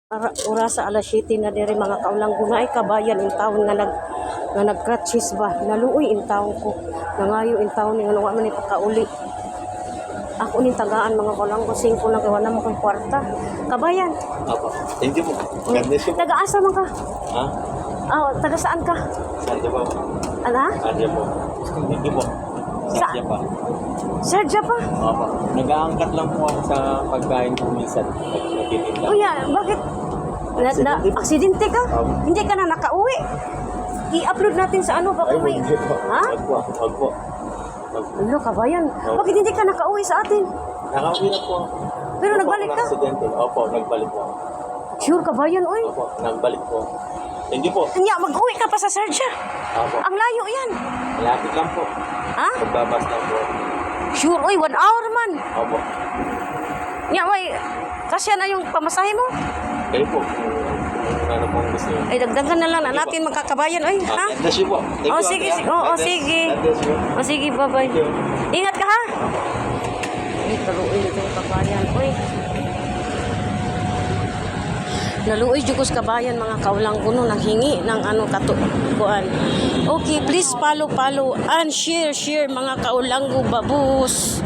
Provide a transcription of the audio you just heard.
Oras sa alas 7 na diri mga kaulang gunay kabayan in taon nga nagkratsis ba naluoy in taon ko nangayo in taon nga wa man ni pagkauli ako ni tagaan mga kaulang ko 5 lang kay wala mo kang kwarta kabayan. Apa? Thank you po. God bless you po. Taga-asa man ka? Ha? Taga saan ka? Sarja po. Ana? Sarja po. Thank you po. Sarja pa. Sarja pa? Apa. Nag-aangkat lang po ako sa pagkain ko minsan. Nagtitinda. Kuya, bakit? Aksidente ka? Hindi ka na nakauwi? I-upload natin sa ano? Baka may... Hindi po. Ha? Wag po. Ano, kabayan? Bakit hindi ka nakauwi sa atin? Nakauwi na po. Pero nagbalik ka? Aksidente. Opo, nagbalik po. Sure, kabayan, oy. Opo, nagbalik po. Thank you po. Kanya, mag-uwi ka pa sa Sarja. Opo. Ang layo yan. Malapit lang po. Ha? Pagbabas lang po. Sure, oy, 1 hour man. Opo. Kanya, oy, kasya na yung pamasahe mo. Kayo po. Kung ano pong gusto nyo. Ay, dagdagan na lang na natin magkakabayan, oy. Ha? God bless you po. Thank Oh, you, sige, Ate. sige. Oh, God bless. sige. God bless you. O, sige, bye-bye. Thank you. Ingat ka, ha? Ay, taluoy nito yung kabayan, oy. Naluoy jukos kabayan mga kaulang kuno nanghingi ng ano katukuan. Okay, please follow and share mga kaulang babus.